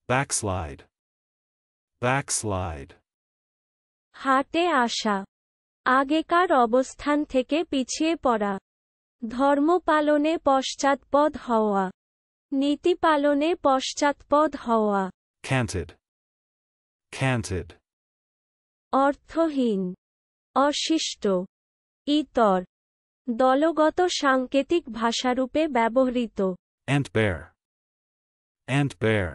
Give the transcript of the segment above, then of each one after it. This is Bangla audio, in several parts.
backslide, backslide, হাটে আসা, আগেকার অবস্থান থেকে পিছিয়ে পড়া, ধর্ম পালনে পশ্চাৎপদ হওয়া, নীতি পালনে পশ্চাৎপদ হওয়া, canted, canted, অর্থহীন, অশিষ্ট, ইতর, দলগত সাংকেতিক ভাষারূপে ব্যবহৃত, ant bear, ant bear,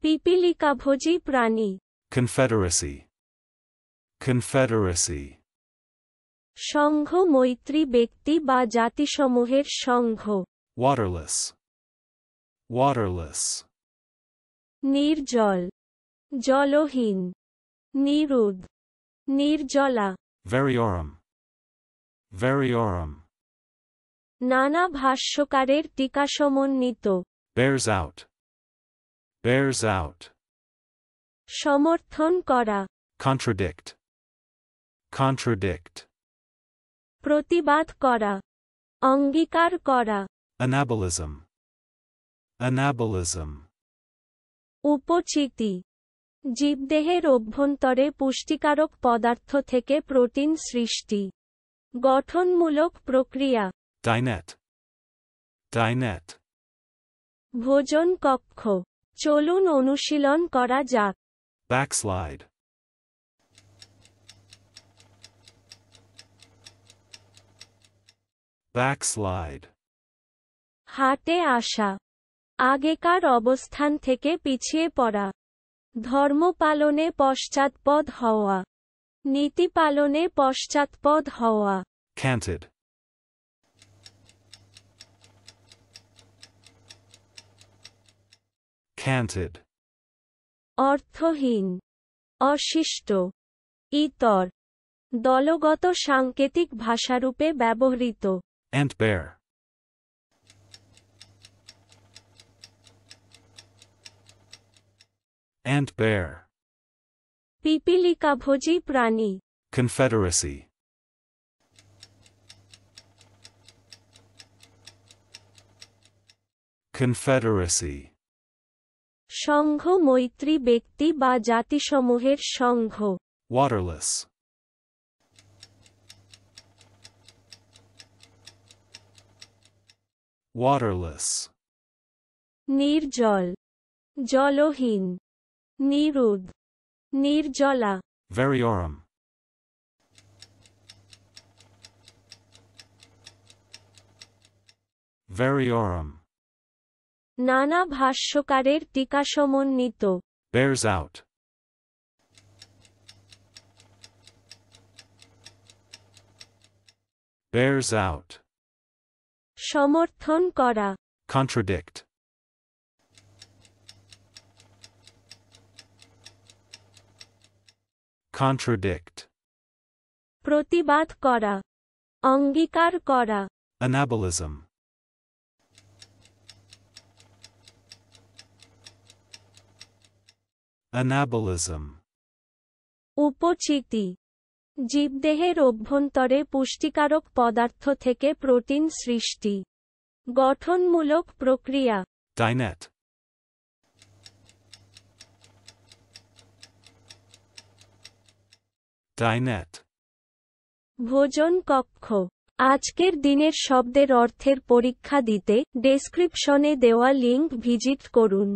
পিপীলিকাভোজী প্রাণী, confederacy, confederacy, সংঘ মৈত্রী ব্যক্তি বা জাতিসমূহের সংঘ, waterless, waterless, নির্জল, জলহীন, নিরুদ, নির্জলা, variorum, variorum, নানা ভাষ্যকারের টিকাসমন্বিত, bears out, bears out, সমর্থন করা, contradict, contradict, প্রতিবাদ করা, অঙ্গীকার করা, anabolism, anabolism, উপচিতি, জীবদেহের অভ্যন্তরে পুষ্টিকারক পদার্থ থেকে প্রোটিন সৃষ্টি, গঠনমূলক প্রক্রিয়া, dinette, dinette, ভোজন কক্ষ, চলুন অনুশীলন করা যাক, backslide, backslide, হাটে আসা, আগেকার অবস্থান থেকে পিছিয়ে পড়া, ধর্ম পালনে পশ্চাৎপদ হওয়া, নীতি পালনে পশ্চাৎপদ হওয়া, canted, canted, অর্থহীন, অশিষ্ট, ইতর, দলগত সাংকেতিক ভাষারূপে ব্যবহৃত, ant bear, ant bear, পিপীলিকাভোজী প্রাণী, confederacy, confederacy, সংঘ মৈত্রী ব্যক্তি বা জাতিসমূহের সংঘ, waterless, waterless, নির্জল, জলহীন, নিরুদ, নির্জলা, variorum, variorum, নানা ভাষ্যকারের টিকাসমন্বিত, bears out, bears out, সমর্থন করা, contradict, contradict, প্রতিবাদ করা, অঙ্গীকার করা, anabolism, anabolism, উপচিতি, জীবদেহের অভ্যন্তরে পুষ্টিকারক পদার্থ থেকে প্রোটিন সৃষ্টি, গঠনমূলক প্রক্রিয়া, dinette, dinette, ভোজন কক্ষ, আজকের দিনের শব্দের অর্থের পরীক্ষা দিতে ডেসক্রিপশনে দেওয়া লিংক ভিজিট করুন।